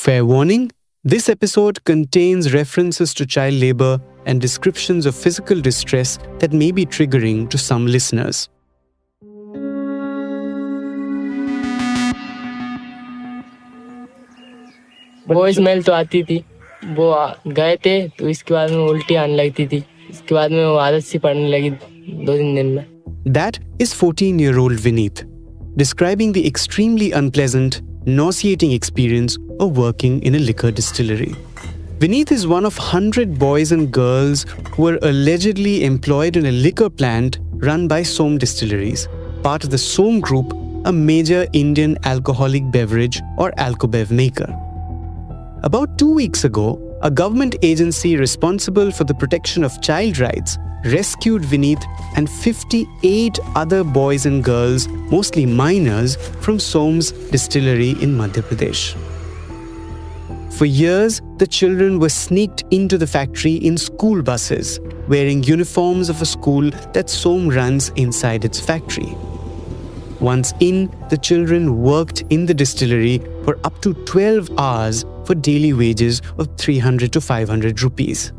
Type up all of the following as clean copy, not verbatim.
Fair warning, this episode contains references to child labor and descriptions of physical distress that may be triggering to some listeners. वो smell तो आती थी, वो गए थे तो इसके बाद में उल्टी आने लगती थी, इसके बाद में वो आदत सी पड़ने लगी 2-3 दिन में. That is 14-year-old Vineet, describing the extremely unpleasant, nauseating experience of working in a liquor distillery. Vineet is one of 100 boys and girls who were allegedly employed in a liquor plant run by Som Distilleries, part of the Som Group, a major Indian alcoholic beverage or alcobev maker. About 2 weeks ago, a government agency responsible for the protection of child rights rescued Vineet and 58 other boys and girls, mostly minors, from Som's distillery in Madhya Pradesh. For years, the children were sneaked into the factory in school buses, wearing uniforms of a school that Som runs inside its factory. Once in, the children worked in the distillery for up to 12 hours for daily wages of 300 to 500 rupees.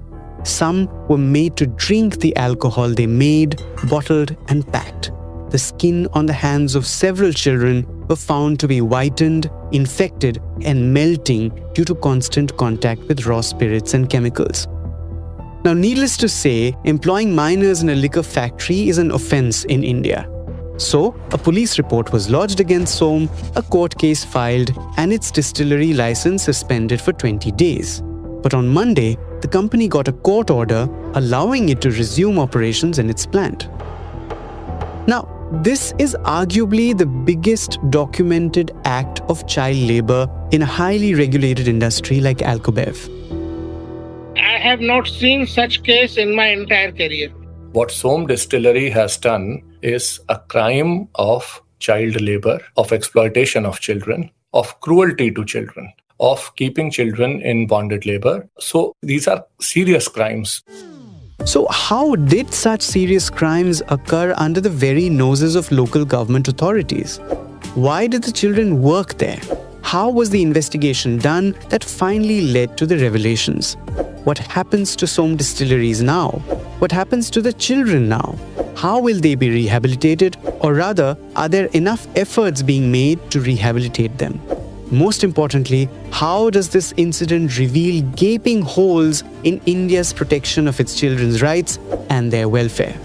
Some were made to drink the alcohol they made, bottled and packed. The skin on the hands of several children were found to be whitened, infected and melting due to constant contact with raw spirits and chemicals. Now, needless to say, employing minors in a liquor factory is an offence in India. So, a police report was lodged against Som, a court case filed, and its distillery license suspended for 20 days. But on Monday, the company got a court order allowing it to resume operations in its plant. Now, this is arguably the biggest documented act of child labor in a highly regulated industry like alcobev. I have not seen such case in my entire career. What Som Distillery has done is a crime of child labor, of exploitation of children, of cruelty to children, of keeping children in bonded labor. So these are serious crimes. So how did such serious crimes occur under the very noses of local government authorities? Why did the children work there? How was the investigation done that finally led to the revelations? What happens to Som Distilleries now? What happens to the children now? How will they be rehabilitated? Or rather, are there enough efforts being made to rehabilitate them? Most importantly, how does this incident reveal gaping holes in India's protection of its children's rights and their welfare?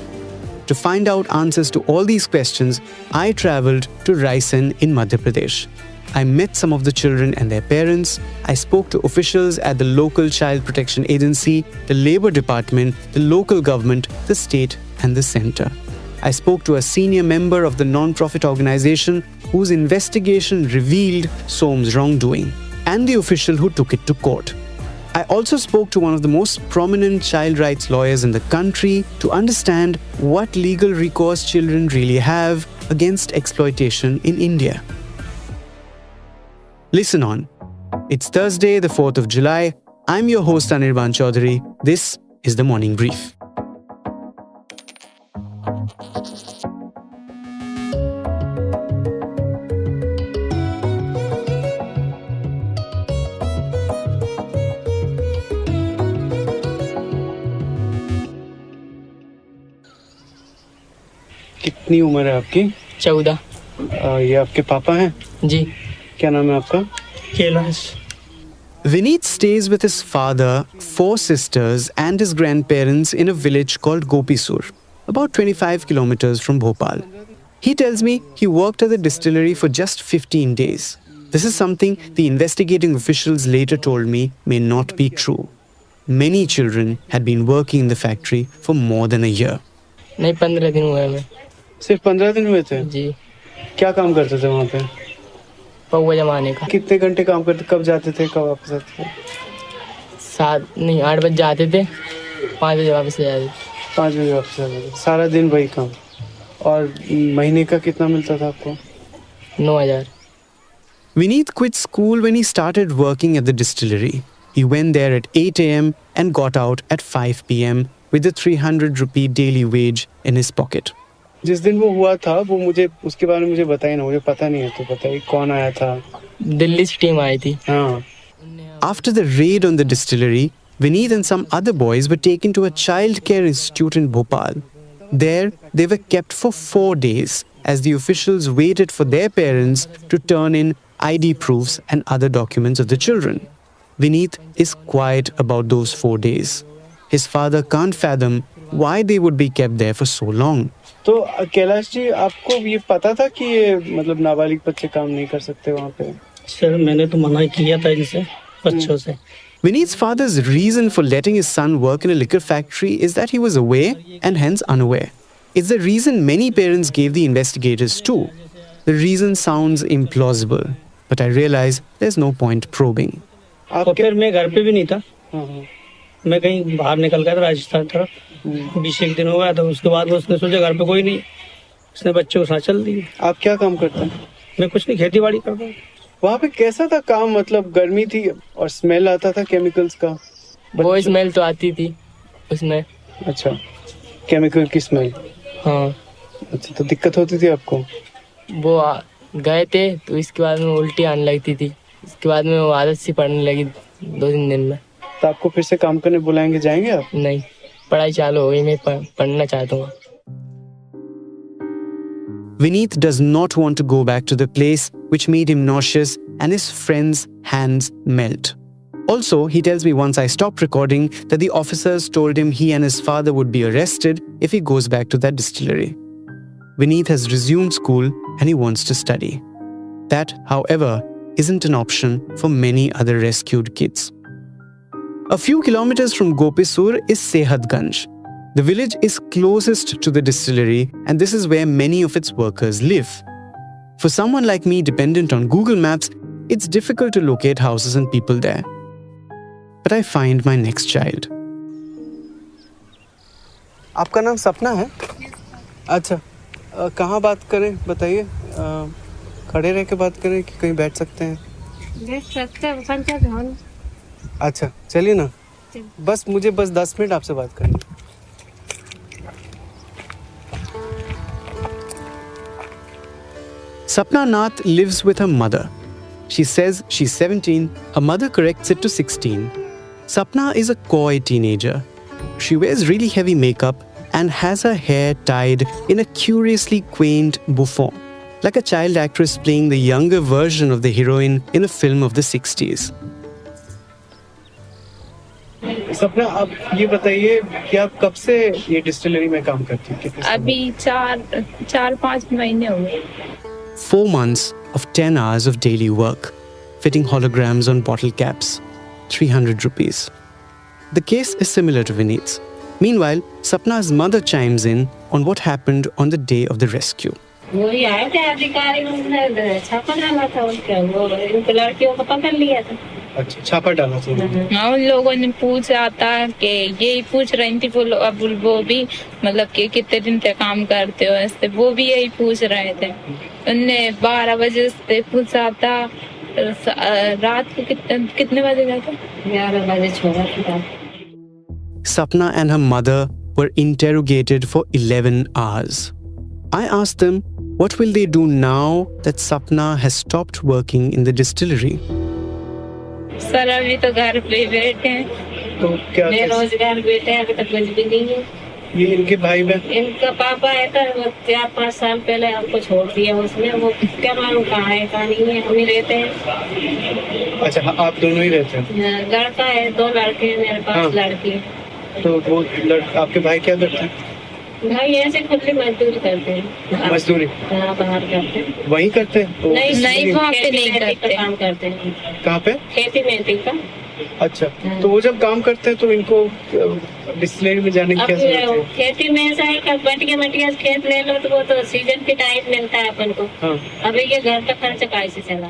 To find out answers to all these questions, I travelled to Raisen in Madhya Pradesh. I met some of the children and their parents. I spoke to officials at the local child protection agency, the labor department, the local government, the state and the centre. I spoke to a senior member of the non-profit organisation whose investigation revealed Som's wrongdoing, and the official who took it to court. I also spoke to one of the most prominent child rights lawyers in the country to understand what legal recourse children really have against exploitation in India. Listen on. It's Thursday, the 4th of July. I'm your host Anirban Chowdhury. This is the Morning Brief. कितनी उम्र है आपकी? 14. ये आपके पापा हैं? जी. क्या नाम है आपका? Kailash. Vineet stays with his father, 4 sisters and his grandparents in a village called Gopisur, about 25 kilometers from Bhopal. He tells me he worked at the distillery for just 15 days. This is something the investigating officials later told me may not be true. Many children had been working in the factory for more than a year. नहीं, 15 दिन हुए हमें. सिर्फ 15 दिन हुए थे? जी. क्या काम करते थे वहाँ पे? पौवा जमाने का. कितने घंटे काम करते? कब जाते थे, कब वापस आते थे? 8 बजे जाते थे, 5 बजे वापस आ जाते थे. 5 बजे वापस आ जाते थे. सारा दिन वही काम. और महीने का कितना मिलता था आपको? 9,000. Vineet quit school when he started working at the distillery. He went there at 8 a.m. and got out at 5 p.m. with a 300 rupee daily wage in his pocket. जिस दिन वो हुआ था वो मुझे उसके बारे में मुझे बताइए ना, मुझे पता नहीं है, तो बताइए कौन आया था? दिल्ली से टीम आई थी. हाँ. After the raid on the distillery, Vineet and some other boys were taken to a childcare institute in Bhopal. There, they were kept for 4 days as the officials waited for their parents to turn in ID proofs and other documents of the children. Vineet is quiet about those 4 days. His father can't fathom why they would be kept there for so long. तो कैलाश जी, आपको ये पता था कि ये मतलब नाबालिग बच्चे काम नहीं कर सकते वहाँ पे? सर मैंने तो मना किया था इनसे बच्चों से. Vineet's father's reason for letting his son work in a liquor factory is that he was aware and hence unaware. It's the reason many parents gave the investigators too. The reason sounds implausible, but I realize there's no point probing. और फिर मैं घर पे भी नहीं था. मैं कहीं बाहर निकल गया था राजस्थान तरफ. 20 दिन हो गया था. उसके बाद उसने सोचा घर पे कोई नहीं, उसने बच्चों के साथ चल दिए. आप क्या काम करते हैं? मैं कुछ नहीं, खेती बाड़ी करता हूँ. वहाँ पे कैसा था काम? मतलब गर्मी थी और स्मेल आता था केमिकल्स का? वो स्मेल तो आती थी उसमें. अच्छा, केमिकल की स्मेल. हाँ. अच्छा, तो दिक्कत होती थी आपको? वो गए थे तो इसके बाद में उल्टी आने लगती थी. इसके बाद में वो आदत सी पड़ने लगी 2-3 दिन में. तो आपको फिर से काम करने बुलाएंगे, जाएंगे आप? नहीं, पढ़ाई चालू हो गई, मैं पढ़ना चाहता हूँ. Vineet does not want to go back to the place which made him nauseous and his friends' hands melt. Also, he tells me once I stopped recording that the officers told him he and his father would be arrested if he goes back to that distillery. Vineet has resumed school and he wants to study. That, however, isn't an option for many other rescued kids. A few kilometers from Gopisur is Sehatganj. The village is closest to the distillery and this is where many of its workers live. For someone like me dependent on Google Maps, it's difficult to locate houses and people there. But I find my next child. आपका नाम सपना है? अच्छा, कहाँ बात करें बताइए? खड़े रह के बात करें कि कहीं बैठ सकते हैं? बैठ सकते हैं, पंचायत भवन. अच्छा, चलिए ना. मुझे 10 मिनट आपसे बात करनी. Sapna Nath lives with her mother. She says she's 17, her mother corrects it to 16. Sapna is a coy teenager. She wears really heavy makeup and has her hair tied in a curiously quaint bouffant, like a child actress playing the younger version of the heroine in a film of the 60s. सपना, आप ये बताइए कि आप कब से ये distillery में काम करती हैं? अभी 4-5 महीने हो गए. 4 months of 10 hours of daily work, fitting holograms on bottle caps, 300 rupees. The case is similar to Vineet's. Meanwhile, Sapna's mother chimes in on what happened on the day of the rescue. वही आए थे अधिकारी, उन्होंने छापा डाला था उनके, वो इनके लड़कियों को पकड़ लिया था. अच्छा, छापा डाला था. हाँ, उन लोगों ने पूछा था कि यही पूछ रही थी वो भी, मतलब कि कितने दिन से काम करते हो ऐसे, वो भी यही पूछ रहे थे. उनने 12 बजे से पूछा था. रात को कितने बजे गए थे? 11 बजे छोड़ा था. Sapna and her mother were interrogated for 11 hours. I asked them, what will they do now that Sapna has stopped working in the distillery? Sir अभी तो घर पे बैठे हैं. तो क्या बेरोजगार बैठे हैं, अभी तक कुछ भी नहीं है. ये इनके भाई बहन? इनका पापा है था, वो 4-5 साल पहले हमको छोड़ दिया उसने. वो क्या मालूम कहाँ है कहाँ नहीं है. हम ही रहते हैं. अच्छा, आप दोनों ही रहते हैं? लड़का है, 2 लड़के हैं मेरे पास. हाँ. लड़की. तो वो आपके भाई क्या करते हैं? भाई ऐसे खुली मजदूरी करते हैं. मजदूरी? हाँ, बाहर करते हैं. वहीं करते हैं? नहीं, वहाँ पे नहीं करते. काम करते हैं. कहाँ पे? खेती मेहनती का. अच्छा, तो वो जब काम करते हैं तो इनको डिस्टिलरी में जाने की क्या जरूरत है? खेती में ऐसा है कि मटिया खेत ले लो तो वो तो सीजन के टाइम मिलता है अपन को. हाँ. अभी ये घर का खर्च कैसे चला?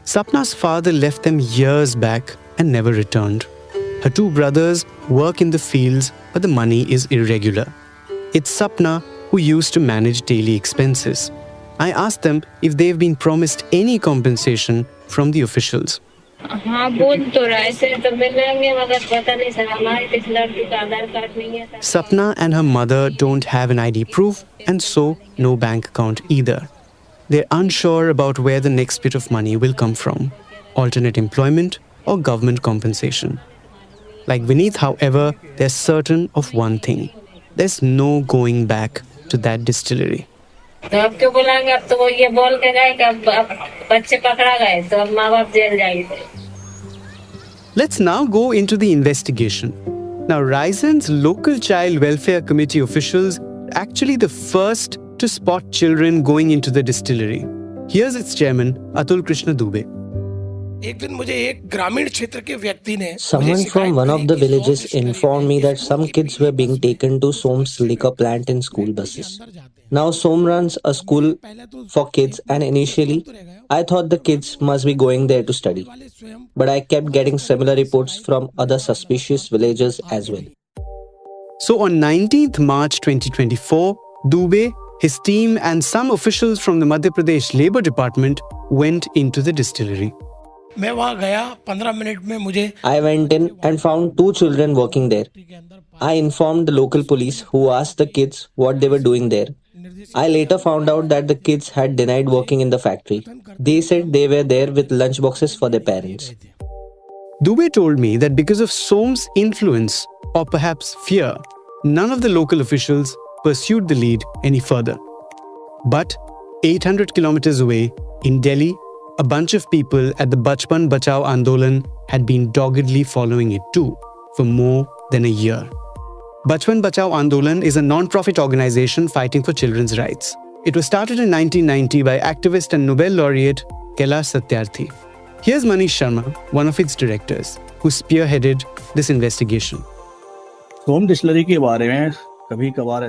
Sapna's father left them years back and never returned. Her 2 brothers work in the fields, but the money is irregular. It's Sapna who used to manage daily expenses. I asked them if they've been promised any compensation from the officials. हाँ, बोल तो रहे थे तो मिलेंगे, मगर पता नहीं सर, हमारी इस लड़की का आधार कार्ड नहीं है. Sapna and her mother don't have an ID proof and so no bank account either. They're unsure about where the next bit of money will come from. Alternate employment, or government compensation. Like Vineet, however, they're certain of one thing. There's no going back to that distillery. तो अब क्यों बुलाएंगे? अब तो वो ये बोल के गए कि अब बच्चे पकड़ा गए तो अब माँ बाप जेल जाएंगे. Let's now go into the investigation. Now, Raisen's local child welfare committee officials are actually the first to spot children going into the distillery. Here's its chairman, Atul Krishna Dubey. Someone from one of the villages informed me that some kids were being taken to Som's liquor plant in school buses. Now Som runs a school for kids, and initially I thought the kids must be going there to study. But I kept getting similar reports from other suspicious villages as well. So on 19th March 2024, Dubey, his team and some officials from the Madhya Pradesh Labour Department went into the distillery. I went in and found 2 children working there. I informed the local police, who asked the kids what they were doing there. I later found out that the kids had denied working in the factory. They said they were there with lunch boxes for their parents. Dubey told me that because of Som's influence, or perhaps fear, none of the local officials pursued the lead any further. But 800 kilometers away, in Delhi, a bunch of people at the Bachpan Bachao Andolan had been doggedly following it too, for more than a year. Bachpan Bachao Andolan is a non-profit organization fighting for children's rights. It was started in 1990 by activist and Nobel laureate Kailash Satyarthi. Here's Manish Sharma, one of its directors, who spearheaded this investigation. Som Distillery के बारे में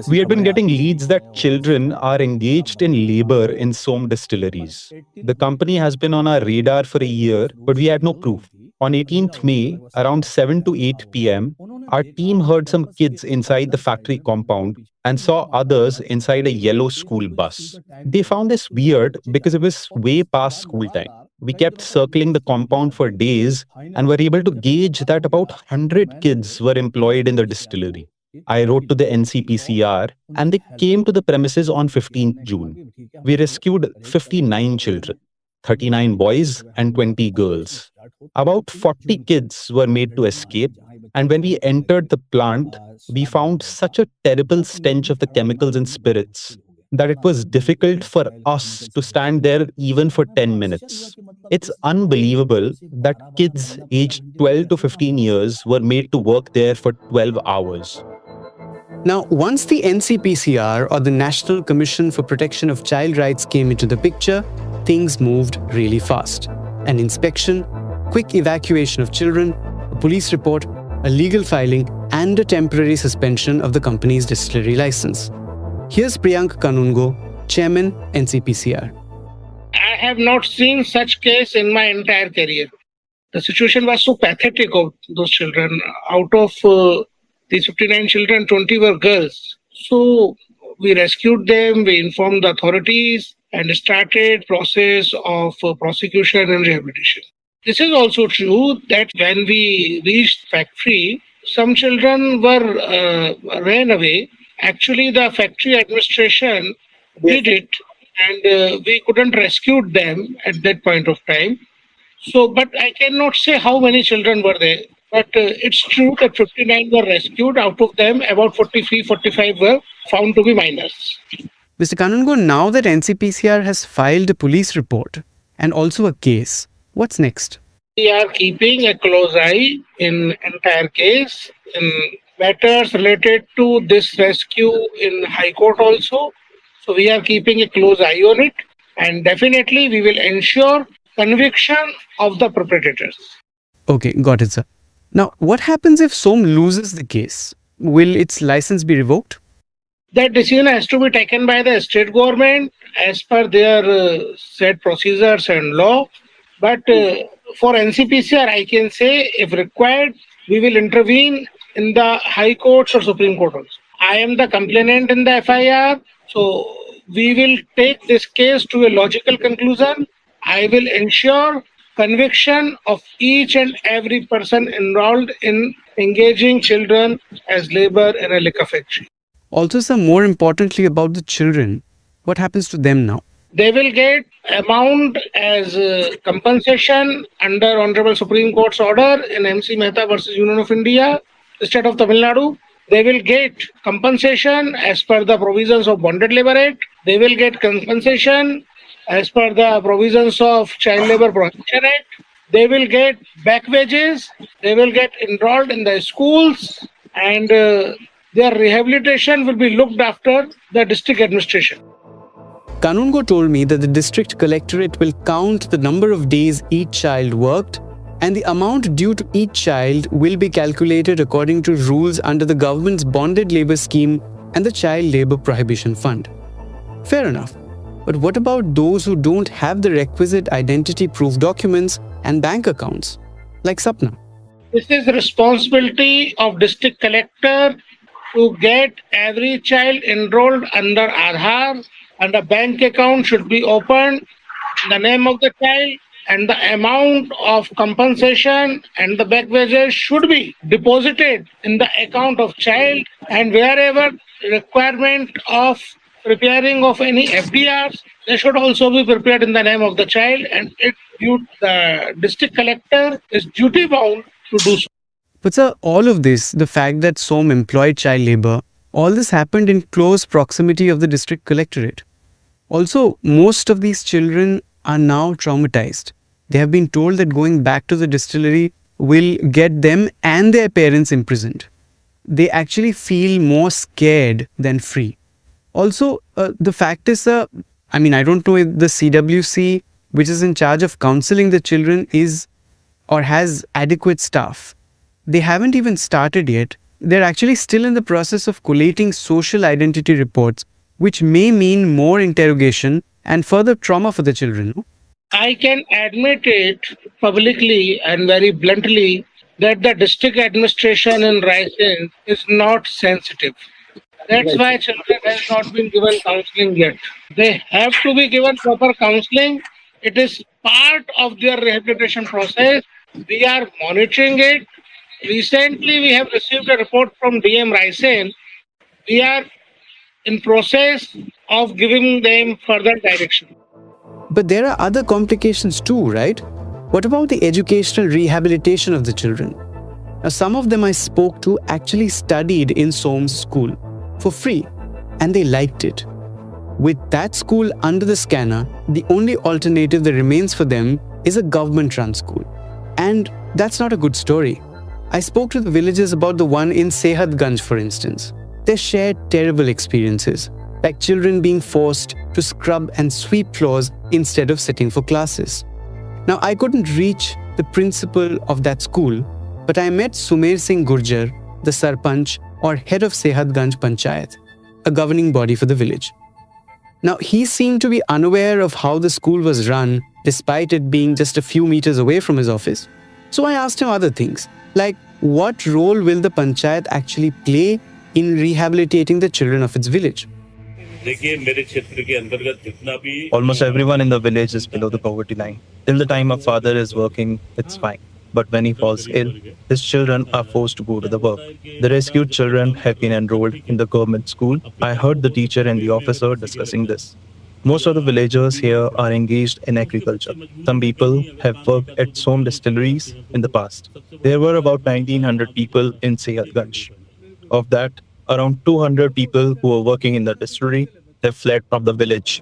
We had been getting leads that children are engaged in labor in Som Distilleries. The company has been on our radar for a year, but we had no proof. On 18th May, around 7 to 8 p.m., our team heard some kids inside the factory compound and saw others inside a yellow school bus. They found this weird because it was way past school time. We kept circling the compound for days and were able to gauge that about 100 kids were employed in the distillery. I wrote to the NCPCR and they came to the premises on 15th June. We rescued 59 children, 39 boys and 20 girls. About 40 kids were made to escape, and when we entered the plant, we found such a terrible stench of the chemicals and spirits that it was difficult for us to stand there even for 10 minutes. It's unbelievable that kids aged 12 to 15 years were made to work there for 12 hours. Now, once the NCPCR, or the National Commission for Protection of Child Rights, came into the picture, things moved really fast. An inspection, quick evacuation of children, a police report, a legal filing, and a temporary suspension of the company's distillery license. Here's Priyank Kanoongo, Chairman, NCPCR. I have not seen such case in my entire career. The situation was so pathetic of those children. Out of these 59 children, 20 were girls. So we rescued them, we informed the authorities, and started process of prosecution and rehabilitation. This is also true that when we reached factory, some children were ran away. Actually, the factory administration did it, and we couldn't rescue them at that point of time. So, but I cannot say how many children were there. But it's true that 59 were rescued. Out of them, about 43, 45 were found to be minors. Mr. Kanoongo, now that NCPCR has filed a police report and also a case, what's next? We are keeping a close eye in entire case, in matters related to this rescue in High Court also. So we are keeping a close eye on it, and definitely we will ensure conviction of the perpetrators. Okay, got it, sir. Now, what happens if Som loses the case? Will its license be revoked? That decision has to be taken by the state government as per their set procedures and law. But for NCPCR, I can say, if required, we will intervene in the High Courts or Supreme Court also. I am the complainant in the FIR, so we will take this case to a logical conclusion. I will ensure conviction of each and every person involved in engaging children as labor in a liquor factory. Also, sir, more importantly about the children, what happens to them now? they will get amount as compensation under Honorable Supreme Court's order in MC Mehta versus Union of India, State of Tamil Nadu. They will get compensation as per the provisions of Bonded Labor Act. They will get compensation as per the provisions of Child Labor Prohibition Act. They will get back wages. They will get enrolled in the schools, and their rehabilitation will be looked after the district administration. Kanoongo told me that the district collectorate will count the number of days each child worked, and the amount due to each child will be calculated according to rules under the government's bonded labour scheme and the Child Labour Prohibition Fund. Fair enough. But what about those who don't have the requisite identity proof documents and bank accounts, like Sapna? This is the responsibility of district collector to get every child enrolled under Aadhaar, and a bank account should be opened in the name of the child, and the amount of compensation and the back wages should be deposited in the account of child, and wherever requirement of preparing of any FDRs, they should also be prepared in the name of the child, and the district collector is duty bound to do so. But sir, all of this, the fact that Som employed child labour, all this happened in close proximity of the district collectorate. Also, most of these children are now traumatized. They have been told that going back to the distillery will get them and their parents imprisoned. They actually feel more scared than free. Also, the fact is, I don't know if the CWC, which is in charge of counseling the children, is or has adequate staff. They haven't even started yet. They're actually still in the process of collating social identity reports, which may mean more interrogation and further trauma for the children. No? I can admit it publicly and very bluntly that the district administration in Raisen is not sensitive. That's why children have not been given counseling yet. They have to be given proper counseling. It is part of their rehabilitation process. We are monitoring it. Recently, we have received a report from DM Raisen. We are in process of giving them further direction. But there are other complications too, right? What about the educational rehabilitation of the children? Now, some of them I spoke to actually studied in Som's school for free, and they liked it. With that school under the scanner, the only alternative that remains for them is a government-run school. And that's not a good story. I spoke to the villagers about the one in Sehatganj, for instance. They shared terrible experiences, like children being forced to scrub and sweep floors instead of sitting for classes. Now, I couldn't reach the principal of that school, but I met Sumer Singh Gurjar, the Sarpanch or head of Sehatganj Panchayat, a governing body for the village. Now, he seemed to be unaware of how the school was run, despite it being just a few meters away from his office. So I asked him other things, like what role will the Panchayat actually play in rehabilitating the children of its village? Almost everyone in the village is below the poverty line. Till the time a father is working, it's fine. But when he falls ill, his children are forced to go to the work. The rescued children have been enrolled in the government school. I heard the teacher and the officer discussing this. Most of the villagers here are engaged in agriculture. Some people have worked at Som Distilleries in the past. There were about 1,900 people in Sehatganj. Of that, around 200 people who were working in the distillery have fled from the village.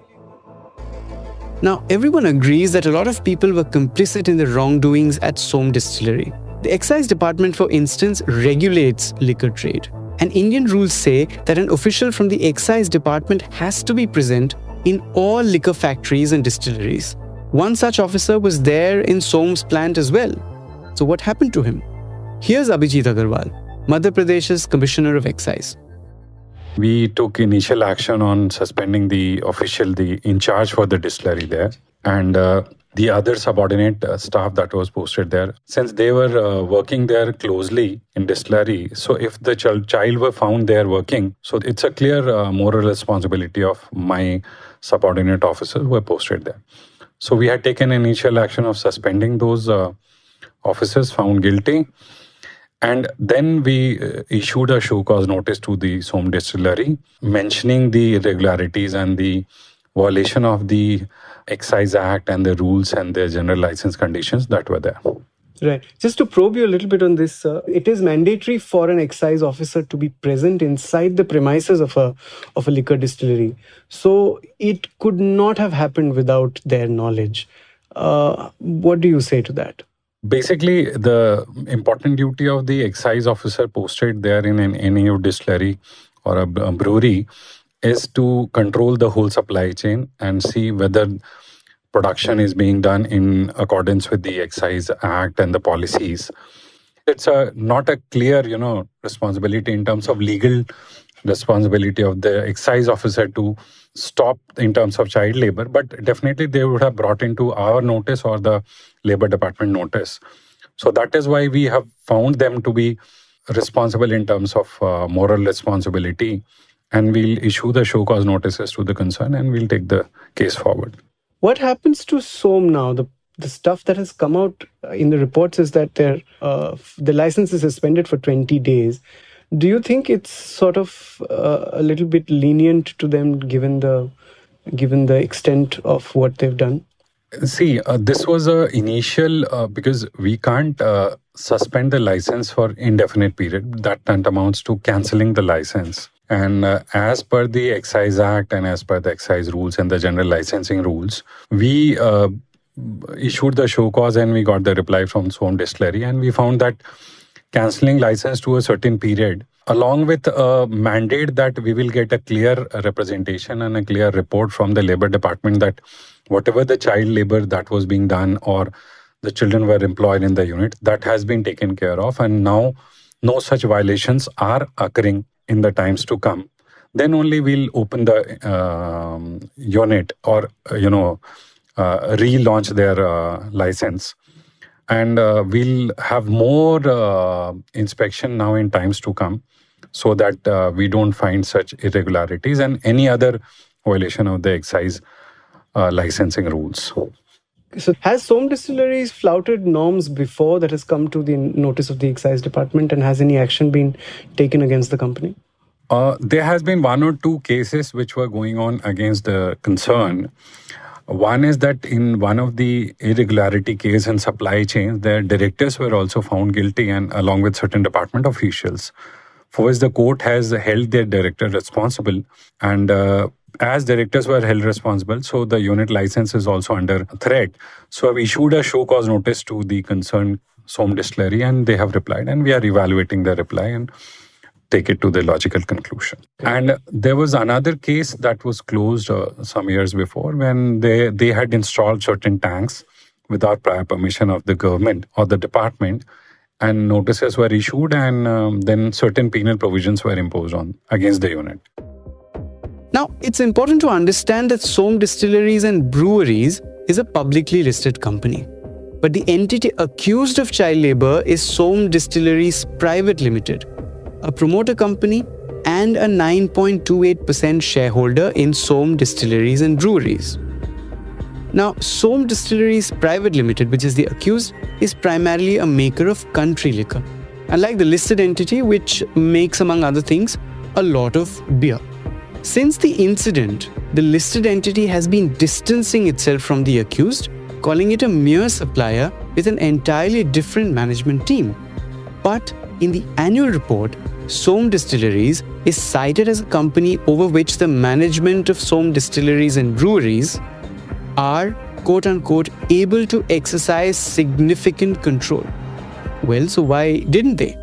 Now, everyone agrees that a lot of people were complicit in the wrongdoings at Som Distillery. The excise department, for instance, regulates liquor trade. And Indian rules say that an official from the excise department has to be present in all liquor factories and distilleries. One such officer was there in Som's plant as well. So what happened to him? Here's Abhijit Agrawal, Madhya Pradesh's Commissioner of Excise. We took initial action on suspending the official, the in charge for the distillery there, and the other subordinate staff that was posted there. Since they were working there closely in distillery, so if the child were found there working, so it's a clear moral responsibility of my subordinate officers who were posted there. So we had taken initial action of suspending those officers found guilty. And then we issued a show cause notice to the Som Distillery, mentioning the irregularities and the violation of the Excise Act and the rules and the general license conditions that were there. Right. Just to probe you a little bit on this, it is mandatory for an excise officer to be present inside the premises of a liquor distillery. So it could not have happened without their knowledge. What do you say to that? Basically, the important duty of the excise officer posted there in any distillery or a brewery is to control the whole supply chain and see whether production is being done in accordance with the Excise Act and the policies. It's not a clear, responsibility in terms of legal responsibility of the excise officer to stop in terms of child labor, but definitely they would have brought into our notice or the Labor Department notice. So that is why we have found them to be responsible in terms of moral responsibility, and we'll issue the show cause notices to the concern and we'll take the case forward. What happens to Som now? The stuff that has come out in the reports is that the license is suspended for 20 days. Do you think it's sort of a little bit lenient to them given the extent of what they've done? See, this was a initial because we can't suspend the license for indefinite period. That amounts to cancelling the license. And as per the Excise Act and as per the excise rules and the general licensing rules, we issued the show cause and we got the reply from Som Distillery, and we found that cancelling license to a certain period, along with a mandate that we will get a clear representation and a clear report from the Labor Department that whatever the child labor that was being done or the children were employed in the unit, that has been taken care of, and now no such violations are occurring in the times to come, then only we'll open the unit or, relaunch their license. And we'll have more inspection now in times to come so that we don't find such irregularities and any other violation of the excise licensing rules. So has Som Distilleries flouted norms before that has come to the notice of the Excise Department, and has any action been taken against the company? There has been one or two cases which were going on against the concern. One is that in one of the irregularity case in supply chains, their directors were also found guilty, and along with certain department officials, for which the court has held their director responsible. And as directors were held responsible, so the unit license is also under threat. So I've issued a show cause notice to the concerned Som Distillery, and they have replied, and we are evaluating the reply and take it to the logical conclusion. And there was another case that was closed some years before when they had installed certain tanks without prior permission of the government or the department, and notices were issued, and then certain penal provisions were imposed against the unit. Now, it's important to understand that Som Distilleries and Breweries is a publicly listed company. But the entity accused of child labor is Som Distilleries Private Limited, a promoter company and a 9.28% shareholder in Som Distilleries and Breweries. Now, Som Distilleries Private Limited, which is the accused, is primarily a maker of country liquor, unlike the listed entity, which makes, among other things, a lot of beer. Since the incident, the listed entity has been distancing itself from the accused, calling it a mere supplier with an entirely different management team. But in the annual report, Som Distilleries is cited as a company over which the management of Som Distilleries and Breweries are, quote-unquote, able to exercise significant control. Well, so why didn't they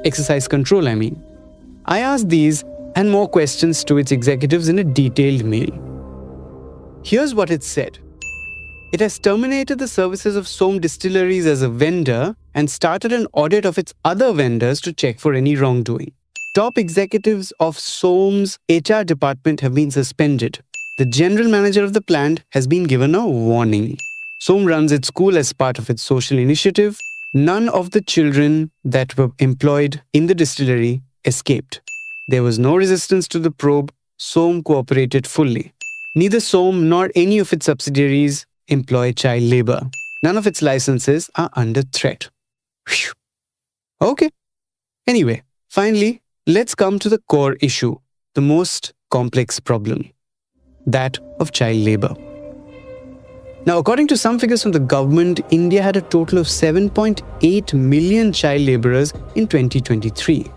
exercise control, I mean? I asked these and more questions to its executives in a detailed mail. Here's what it said. It has terminated the services of Som Distilleries as a vendor and started an audit of its other vendors to check for any wrongdoing. Top executives of Som's HR department have been suspended. The general manager of the plant has been given a warning. Som runs its school as part of its social initiative. None of the children that were employed in the distillery escaped. There was no resistance to the probe. Som cooperated fully. Neither Som nor any of its subsidiaries employ child labor. None of its licenses are under threat. Whew. Okay. Anyway, finally, let's come to the core issue, the most complex problem. that of child labor. Now, according to some figures from the government, India had a total of 7.8 million child laborers in 2023.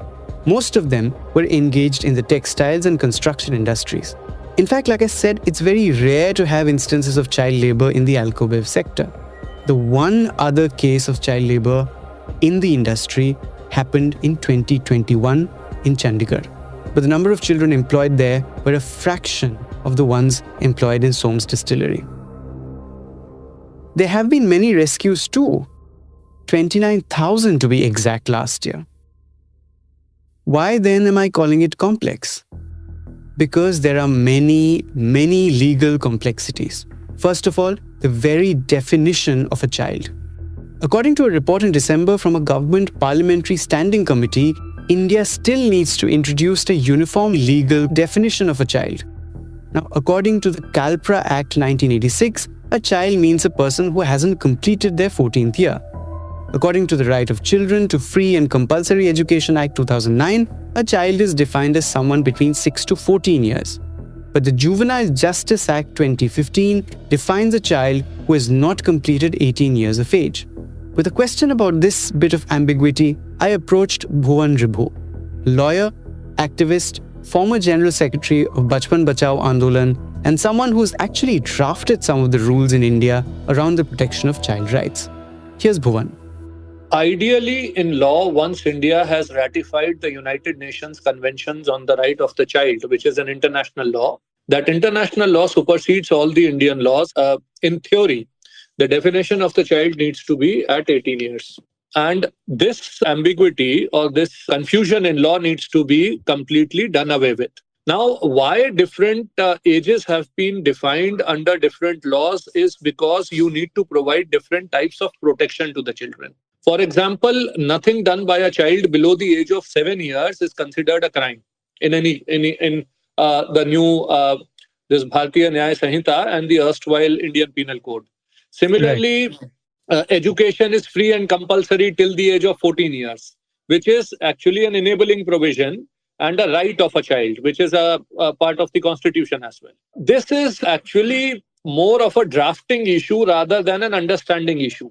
Most of them were engaged in the textiles and construction industries. In fact, like I said, it's very rare to have instances of child labor in the alcobev sector. The one other case of child labor in the industry happened in 2021 in Chandigarh. But the number of children employed there were a fraction of the ones employed in Som's distillery. There have been many rescues too, 29,000 to be exact last year. Why then am I calling it complex? Because there are many legal complexities. First of all, the very definition of a child. According to a report in December from a government parliamentary standing committee, India still needs to introduce a uniform legal definition of a child. Now, according to the CalPRA Act 1986, a child means a person who hasn't completed their 14th year. According to the Right of Children to Free and Compulsory Education Act 2009, a child is defined as someone between 6 to 14 years. But the Juvenile Justice Act 2015 defines a child who has not completed 18 years of age. With a question about this bit of ambiguity, I approached Bhuwan Ribhu, lawyer, activist, former General Secretary of Bachpan Bachao Andolan, and someone who's actually drafted some of the rules in India around the protection of child rights. Here's Bhuwan. Ideally, in law, once India has ratified the United Nations Conventions on the Right of the Child, which is an international law, that international law supersedes all the Indian laws. In theory, the definition of the child needs to be at 18 years. And this ambiguity or this confusion in law needs to be completely done away with. Now, why different ages have been defined under different laws is because you need to provide different types of protection to the children. For example, nothing done by a child below the age of 7 years is considered a crime in the new this Bharatiya Nyaya Sanhita and the erstwhile Indian Penal Code. Similarly, education is free and compulsory till the age of 14 years, which is actually an enabling provision and a right of a child, which is a part of the constitution as well. This is actually more of a drafting issue rather than an understanding issue.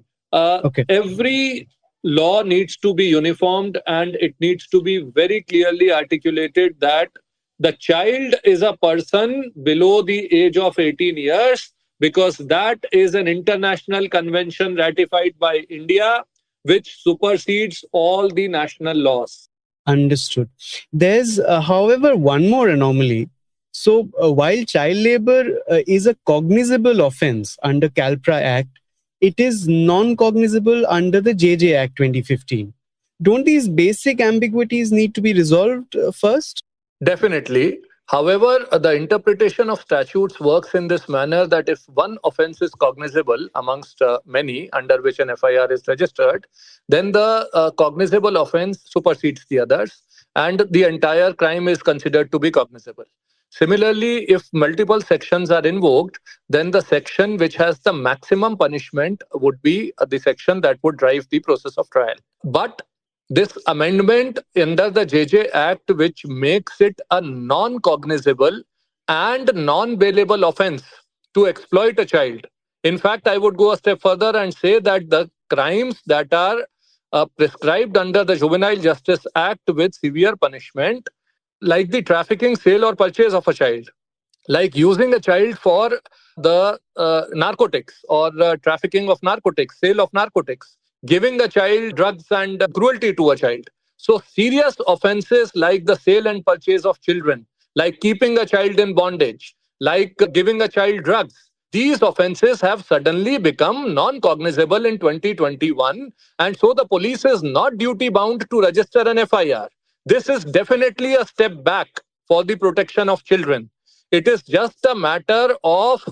Every law needs to be uniformed and it needs to be very clearly articulated that the child is a person below the age of 18 years because that is an international convention ratified by India which supersedes all the national laws. Understood. There's, however, one more anomaly. So, while child labor is a cognizable offense under CalPRA Act, it is non-cognizable under the JJ Act 2015. Don't these basic ambiguities need to be resolved first? Definitely. However, the interpretation of statutes works in this manner that if one offense is cognizable amongst many under which an FIR is registered, then the cognizable offense supersedes the others and the entire crime is considered to be cognizable. Similarly, if multiple sections are invoked, then the section which has the maximum punishment would be the section that would drive the process of trial. But this amendment under the JJ Act, which makes it a non-cognizable and non-bailable offense to exploit a child. In fact, I would go a step further and say that the crimes that are prescribed under the Juvenile Justice Act with severe punishment, like the trafficking, sale or purchase of a child, like using a child for the narcotics or trafficking of narcotics, sale of narcotics, giving a child drugs and cruelty to a child. So serious offenses like the sale and purchase of children, like keeping a child in bondage, like giving a child drugs, these offenses have suddenly become non-cognizable in 2021. And so the police is not duty-bound to register an FIR. This is definitely a step back for the protection of children. It is just a matter of,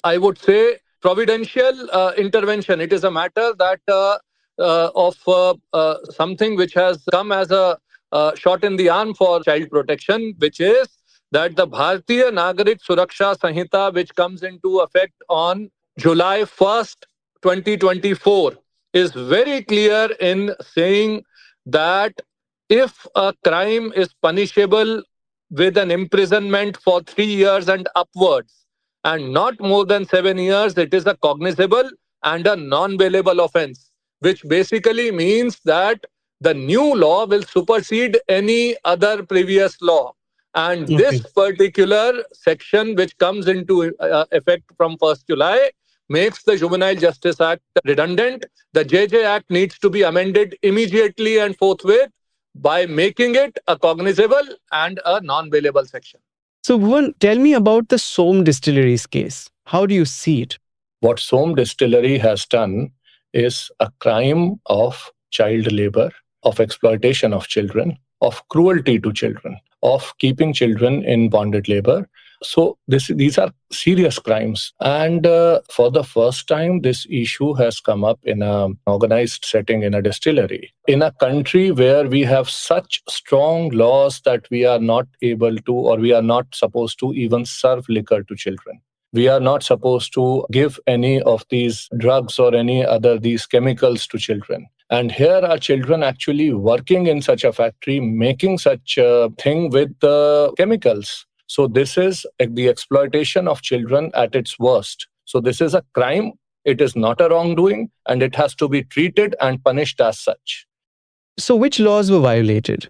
I would say, providential intervention. It is a matter that of something which has come as a shot in the arm for child protection, which is that the Bharatiya Nagarik Suraksha Sanhita, which comes into effect on July 1st, 2024, is very clear in saying that if a crime is punishable with an imprisonment for 3 years and upwards, and not more than 7 years, it is a cognizable and a non-bailable offense, which basically means that the new law will supersede any other previous law. And this particular section, which comes into effect from 1st July, makes the Juvenile Justice Act redundant. The JJ Act needs to be amended immediately and forthwith by making it a cognizable and a non-bailable section. So, Bhuwan, tell me about the Som Distilleries case. How do you see it? What Som Distillery has done is a crime of child labor, of exploitation of children, of cruelty to children, of keeping children in bonded labor. So these are serious crimes. And for the first time, this issue has come up in an organized setting in a distillery. In a country where we have such strong laws that we are not able to, or we are not supposed to even serve liquor to children. We are not supposed to give any of these drugs or any other these chemicals to children. And here are children actually working in such a factory, making such a thing with the chemicals. So this is the exploitation of children at its worst. So this is a crime. It is not a wrongdoing, and it has to be treated and punished as such. So which laws were violated?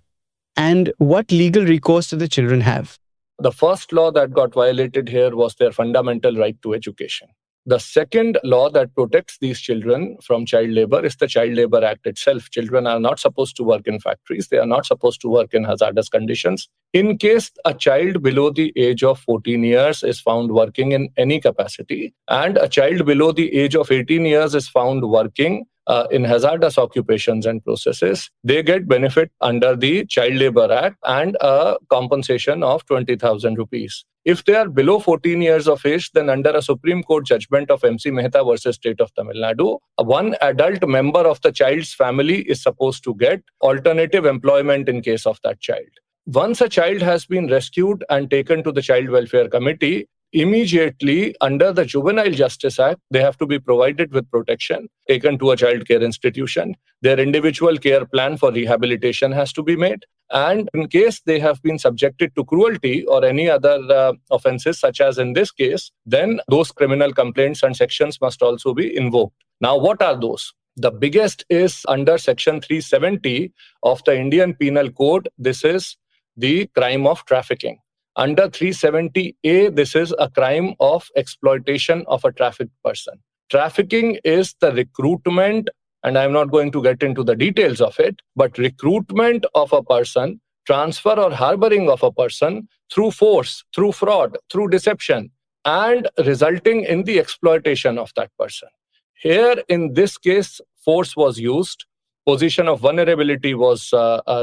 And what legal recourse do the children have? The first law that got violated here was their fundamental right to education. The second law that protects these children from child labor is the Child Labor Act itself. Children are not supposed to work in factories. They are not supposed to work in hazardous conditions. In case a child below the age of 14 years is found working in any capacity, and a child below the age of 18 years is found working in hazardous occupations and processes, they get benefit under the Child Labor Act and a compensation of 20,000 rupees. If they are below 14 years of age, then under a Supreme Court judgment of MC Mehta versus State of Tamil Nadu, one adult member of the child's family is supposed to get alternative employment in case of that child. Once a child has been rescued and taken to the Child Welfare Committee, immediately under the Juvenile Justice Act, they have to be provided with protection, taken to a child care institution. Their individual care plan for rehabilitation has to be made. And in case they have been subjected to cruelty or any other offenses, such as in this case, then those criminal complaints and sections must also be invoked. Now, what are those? The biggest is under Section 370 of the Indian Penal Code. This is the crime of trafficking. Under 370A, this is a crime of exploitation of a trafficked person. Trafficking is the recruitment, and I'm not going to get into the details of it, but recruitment of a person, transfer or harboring of a person through force, through fraud, through deception, and resulting in the exploitation of that person. Here, in this case, force was used, position of vulnerability was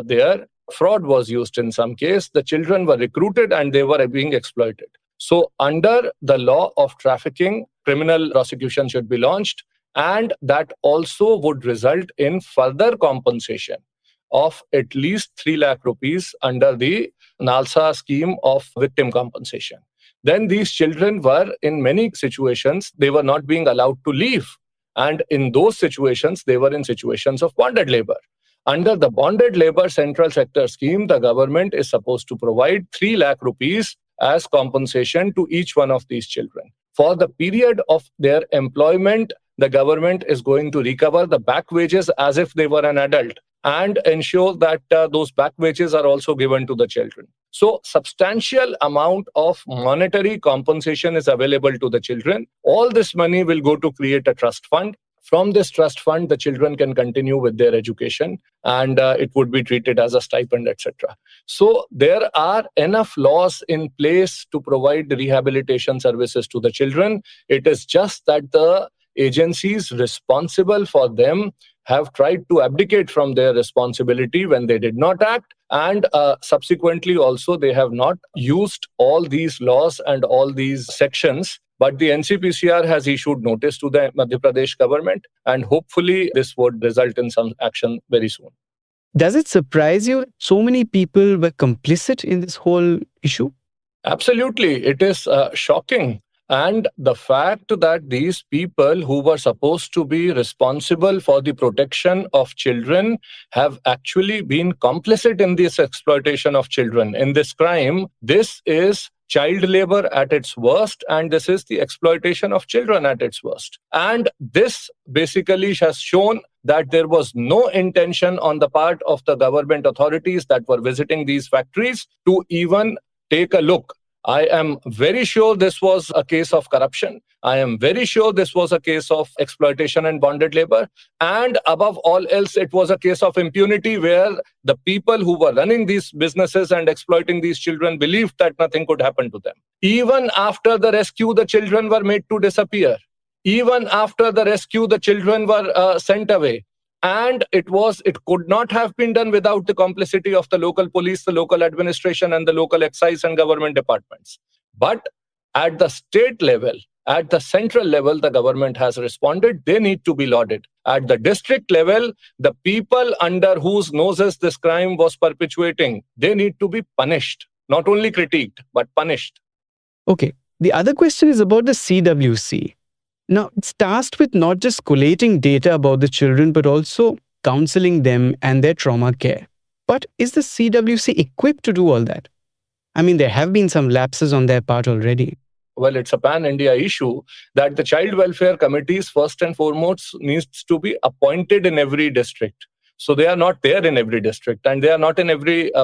there, fraud was used in some case, the children were recruited and they were being exploited. So under the law of trafficking, criminal prosecution should be launched, and that also would result in further compensation of at least 3 lakh rupees under the NALSA scheme of victim compensation. Then these children were, in many situations, they were not being allowed to leave. And in those situations, they were in situations of bonded labor. Under the bonded labor central sector scheme, the government is supposed to provide 3 lakh rupees as compensation to each one of these children. For the period of their employment, the government is going to recover the back wages as if they were an adult and ensure that those back wages are also given to the children. So substantial amount of monetary compensation is available to the children. All this money will go to create a trust fund. From this trust fund, the children can continue with their education, and it would be treated as a stipend, etc. So there are enough laws in place to provide rehabilitation services to the children. It is just that the agencies responsible for them have tried to abdicate from their responsibility when they did not act, and subsequently also they have not used all these laws and all these sections. But the NCPCR has issued notice to the Madhya Pradesh government, and hopefully this would result in some action very soon. Does it surprise you that so many people were complicit in this whole issue? Absolutely. It is shocking. And the fact that these people who were supposed to be responsible for the protection of children have actually been complicit in this exploitation of children, in this crime, this is child labor at its worst, and this is the exploitation of children at its worst. And this basically has shown that there was no intention on the part of the government authorities that were visiting these factories to even take a look. I am very sure this was a case of corruption. I am very sure this was a case of exploitation and bonded labor. And above all else, it was a case of impunity where the people who were running these businesses and exploiting these children believed that nothing could happen to them. Even after the rescue, the children were made to disappear. Even after the rescue, the children were sent away. And it could not have been done without the complicity of the local police, the local administration, and the local excise and government departments. But at the state level, at the central level, the government has responded. They need to be lauded. At the district level, the people under whose noses this crime was perpetuating, they need to be punished. Not only critiqued, but punished. Okay, the other question is about the CWC. Now, it's tasked with not just collating data about the children, but also counseling them and their trauma care. But is the CWC equipped to do all that? I mean, there have been some lapses on their part already. Well, it's a pan-India issue that the child welfare committees, first and foremost, needs to be appointed in every district. So they are not there in every district, and they are not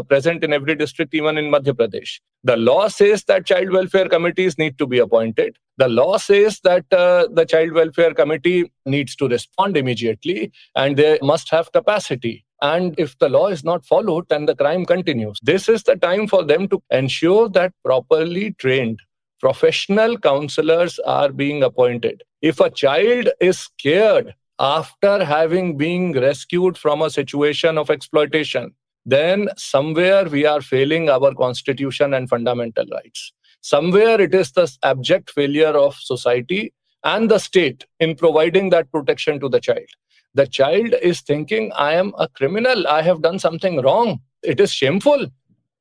present in every district, even in Madhya Pradesh. The law says that child welfare committees need to be appointed. The law says that the child welfare committee needs to respond immediately, and they must have capacity. And if the law is not followed, then the crime continues. This is the time for them to ensure that properly trained professional counselors are being appointed. If a child is scared after having been rescued from a situation of exploitation, then somewhere we are failing our constitution and fundamental rights. Somewhere it is the abject failure of society and the state in providing that protection to the child. The child is thinking, I am a criminal, I have done something wrong. It is shameful.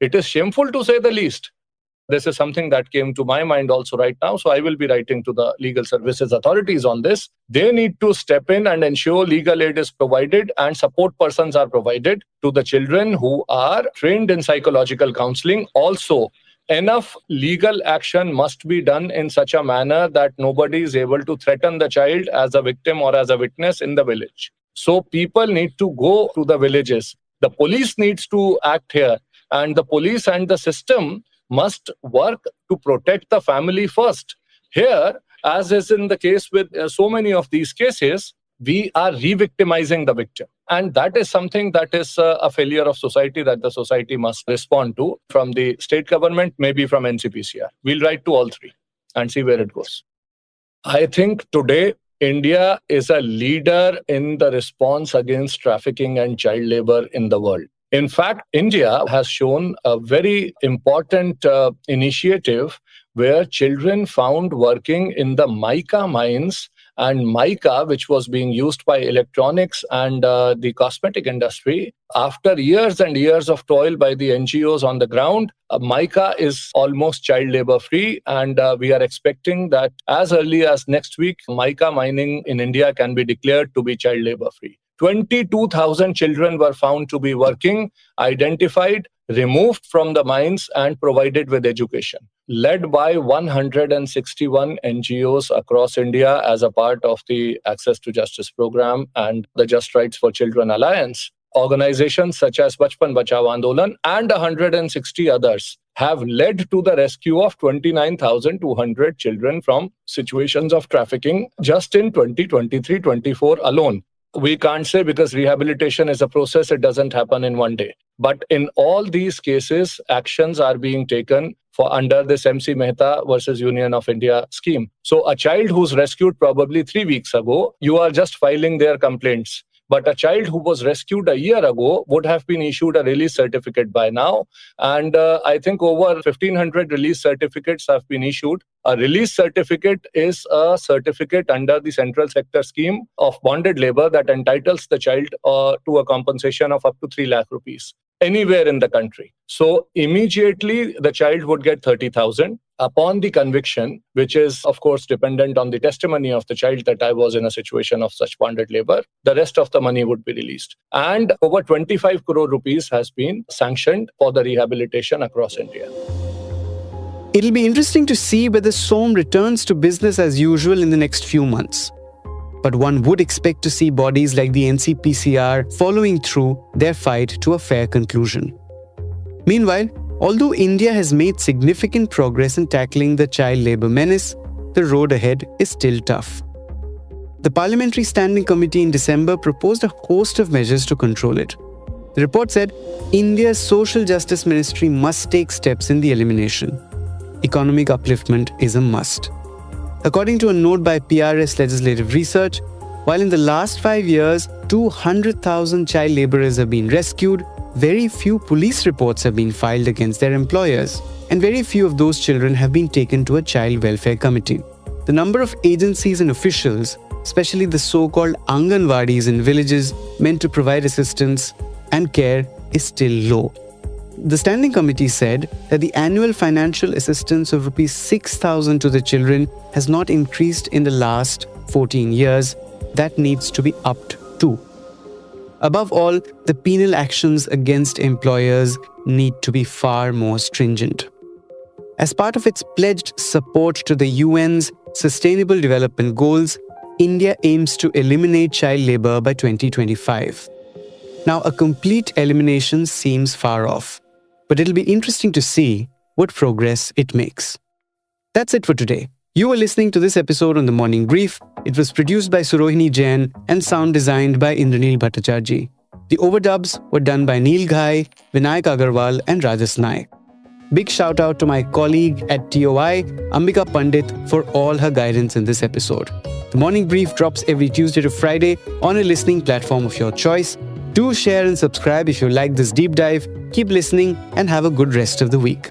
It is shameful to say the least. This is something that came to my mind also right now. So I will be writing to the legal services authorities on this. They need to step in and ensure legal aid is provided and support persons are provided to the children who are trained in psychological counseling. Also, enough legal action must be done in such a manner that nobody is able to threaten the child as a victim or as a witness in the village. So people need to go to the villages. The police needs to act here, and the police and the system must work to protect the family first. Here, as is in the case with so many of these cases, we are re-victimizing the victim. And that is something that is a failure of society that the society must respond to from the state government, maybe from NCPCR. We'll write to all three and see where it goes. I think today, India is a leader in the response against trafficking and child labor in the world. In fact, India has shown a very important initiative where children found working in the mica mines, and mica, which was being used by electronics and the cosmetic industry. After years and years of toil by the NGOs on the ground, mica is almost child labor free, and we are expecting that as early as next week, mica mining in India can be declared to be child labor free. 22,000 children were found to be working, identified, removed from the mines and provided with education, led by 161 NGOs across India as a part of the Access to Justice program and the Just Rights for Children Alliance. Organizations such as Bachpan Bachao Andolan and 160 others have led to the rescue of 29,200 children from situations of trafficking just in 2023-24 alone. We can't say because rehabilitation is a process, it doesn't happen in one day. But in all these cases, actions are being taken for under this MC Mehta versus Union of India scheme. So a child who's rescued probably 3 weeks ago, you are just filing their complaints. But a child who was rescued a year ago would have been issued a release certificate by now. And I think over 1,500 release certificates have been issued. A release certificate is a certificate under the central sector scheme of bonded labor that entitles the child to a compensation of up to 3 lakh rupees anywhere in the country. So immediately the child would get 30,000 upon the conviction, which is of course dependent on the testimony of the child that I was in a situation of such bonded labor. The rest of the money would be released. And over 25 crore rupees has been sanctioned for the rehabilitation across India. It'll be interesting to see whether Som returns to business as usual in the next few months. But one would expect to see bodies like the NCPCR following through their fight to a fair conclusion. Meanwhile, although India has made significant progress in tackling the child labour menace, the road ahead is still tough. The Parliamentary Standing Committee in December proposed a host of measures to control it. The report said India's Social Justice Ministry must take steps in the elimination. Economic upliftment is a must. According to a note by PRS Legislative Research, while in the last 5 years, 200,000 child labourers have been rescued, very few police reports have been filed against their employers, and very few of those children have been taken to a child welfare committee. The number of agencies and officials, especially the so-called Anganwadis in villages meant to provide assistance and care, is still low. The Standing Committee said that the annual financial assistance of Rs 6,000 to the children has not increased in the last 14 years. That needs to be upped too. Above all, the penal actions against employers need to be far more stringent. As part of its pledged support to the UN's Sustainable Development Goals, India aims to eliminate child labour by 2025. Now, a complete elimination seems far off, but it'll be interesting to see what progress it makes. That's it for today. You were listening to this episode on The Morning Brief. It was produced by Surohini Jain and sound designed by Indranil Bhattacharjee. The overdubs were done by Neil Ghai, Vinayak Agarwal and Rajas Naik. Big shout out to my colleague at TOI, Ambika Pandit, for all her guidance in this episode. The Morning Brief drops every Tuesday to Friday on a listening platform of your choice. Do share and subscribe if you like this deep dive. Keep listening and have a good rest of the week.